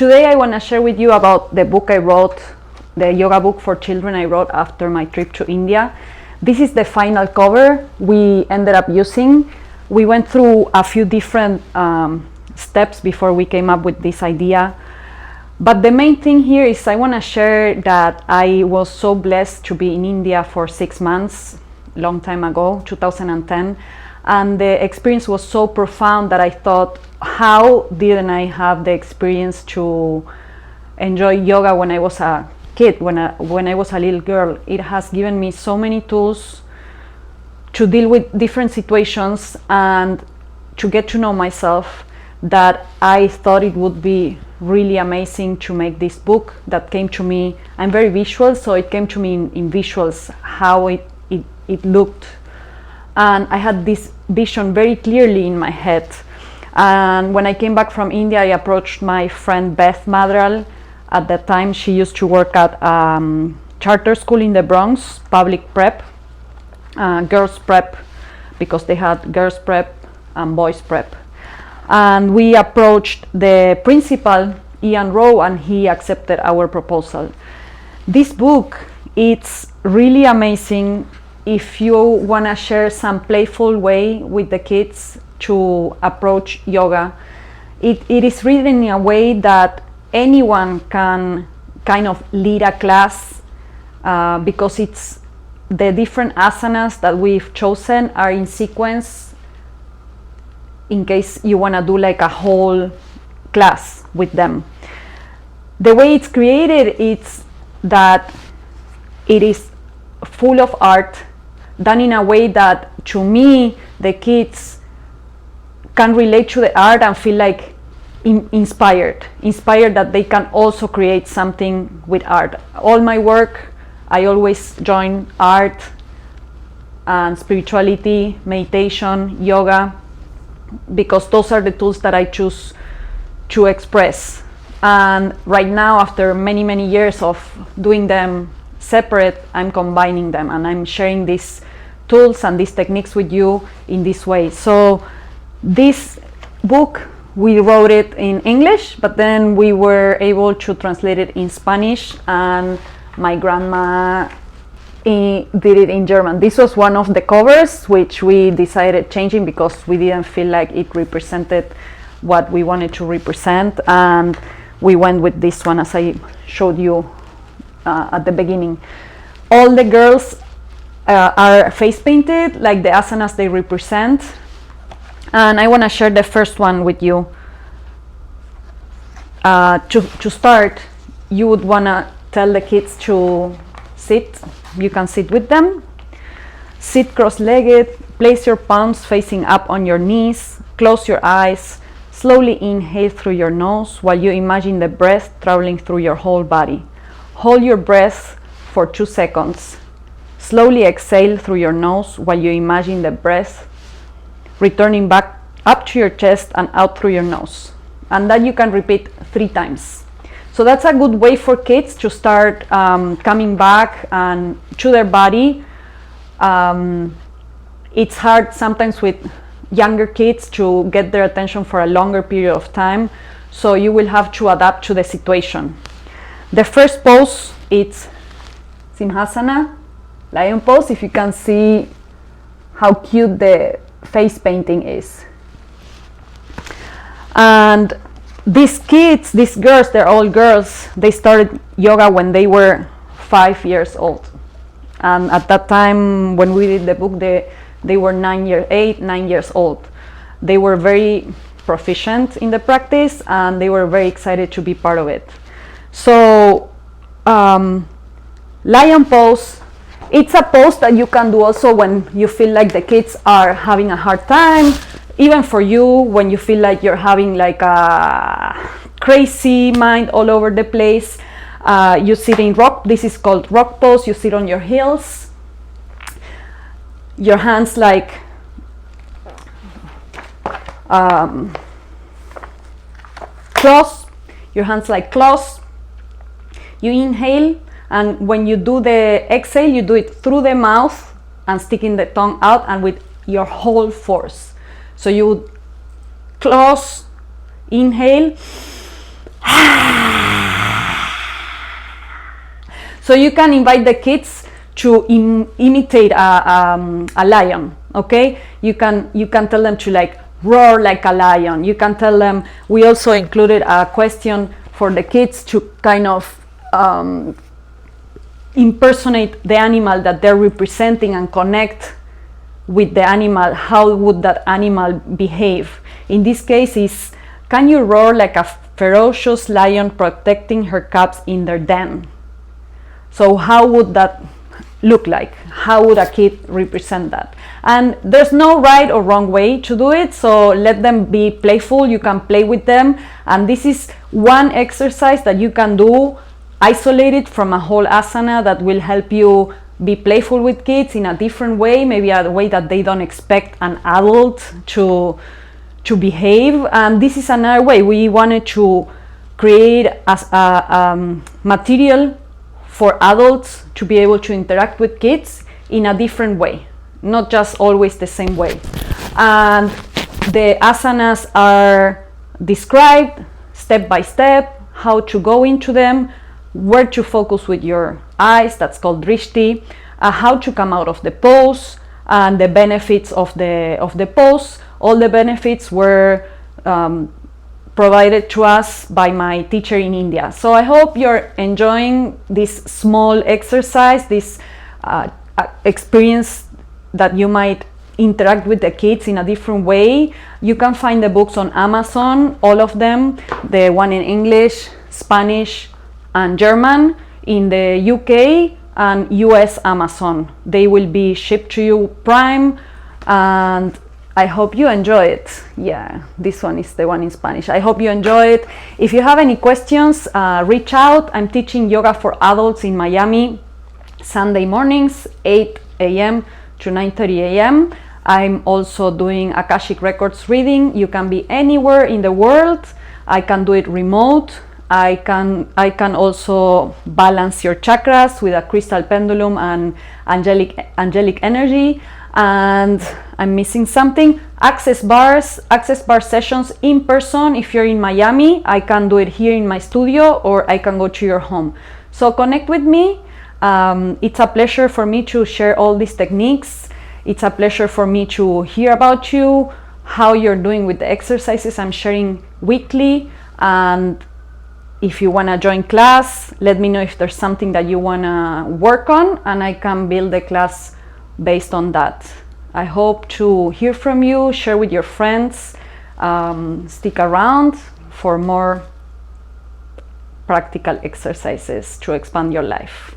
today I want to share with you about the book I wrote, the yoga book for children I wrote after my trip to India. This is the final cover we ended up using. We went through a few different steps before we came up with this idea. But the main thing here is I want to share that I was so blessed to be in India for 6 months, long time ago, 2010. And the experience was so profound that I thought, how didn't I have the experience to enjoy yoga when I was a kid, when I was a little girl? It has given me so many tools to deal with different situations and to get to know myself, that I thought it would be really amazing to make this book that came to me. I'm very visual, so it came to me in visuals, how it looked. And I had this vision very clearly in my head. And when I came back from India, I approached my friend Beth Madral. At that time, she used to work at charter school in the Bronx, public prep, girls prep, because they had girls prep and boys prep. And we approached the principal, Ian Rowe, and he accepted our proposal. This book, it's really amazing if you want to share some playful way with the kids to approach yoga. It is written in a way that anyone can kind of lead a class, because it's the different asanas that we've chosen are in sequence, in case you want to do like a whole class with them. The way it's created, it's that it is full of art, done in a way that, to me, the kids can relate to the art and feel like inspired that they can also create something with art. All my work, I always join art and spirituality, meditation, yoga, because those are the tools that I choose to express. And right now, after many years of doing them separate, I'm combining them and I'm sharing these tools and these techniques with you in this way. So this book, we wrote it in English, but then we were able to translate it in Spanish, and my grandma did it in German. This was one of the covers which we decided changing because we didn't feel like it represented what we wanted to represent, and we went with this one, as I showed you at the beginning. All the girls are face painted like the asanas they represent, and I want to share the first one with you. To start, you would want to tell the kids to sit. You can sit with them. Sit cross-legged, place your palms facing up on your knees, close your eyes, slowly inhale through your nose while you imagine the breath traveling through your whole body. Hold your breath for 2 seconds. Slowly exhale through your nose while you imagine the breath returning back up to your chest and out through your nose. And that you can repeat 3 times. So that's a good way for kids to start coming back and to their body. It's hard sometimes with younger kids to get their attention for a longer period of time, so you will have to adapt to the situation. The first pose, it's Simhasana, lion pose. If you can see how cute the face painting is. And these kids, these girls, they're all girls, they started yoga when they were 5 years old. And at that time, when we did the book, they were 8, 9 years old. They were very proficient in the practice and they were very excited to be part of it. So, lion pose, it's a pose that you can do also when you feel like the kids are having a hard time. Even for you, when you feel like you're having like a crazy mind all over the place, you sit in rock. This is called rock pose. You sit on your heels, your hands like claws, your hands like claws. You inhale, and when you do the exhale, you do it through the mouth and sticking the tongue out and with your whole force. So you would close, inhale, So you can invite the kids to imitate a lion. Okay, you can tell them to like roar like a lion. You can tell them. We also included a question for the kids to kind of impersonate the animal that they're representing and connect with the animal. How would that animal behave? In this case is, can you roar like a ferocious lion protecting her cubs in their den? So how would that look like? How would a kid represent that? And there's no right or wrong way to do it, so let them be playful. You can play with them, and this is one exercise that you can do isolated from a whole asana that will help you be playful with kids in a different way, maybe a way that they don't expect an adult to behave. And this is another way we wanted to create a material for adults to be able to interact with kids in a different way, not just always the same way. And the asanas are described step by step, how to go into them, where to focus with your eyes, that's called drishti, how to come out of the pose, and the benefits of the pose. All the benefits were provided to us by my teacher in India. So I hope you're enjoying this small exercise, this experience that you might interact with the kids in a different way. You can find the books on Amazon, all of them, the one in English, Spanish, and German. In the UK and US Amazon, they will be shipped to you Prime, and I hope you enjoy it. Yeah, this one is the one in Spanish. I hope you enjoy it. If you have any questions, reach out. I'm teaching yoga for adults in Miami Sunday mornings, 8 a.m. to 9:30 a.m. I'm also doing Akashic Records reading. You can be anywhere in the world. I can do it remote. I can also balance your chakras with a crystal pendulum and angelic energy. And I'm missing something. Access bar sessions in person. If you're in Miami, I can do it here in my studio, or I can go to your home. So connect with me. It's a pleasure for me to share all these techniques. It's a pleasure for me to hear about you, how you're doing with the exercises I'm sharing weekly. And if you want to join class, let me know if there's something that you want to work on, and I can build the class based on that. I hope to hear from you, share with your friends, stick around for more practical exercises to expand your life.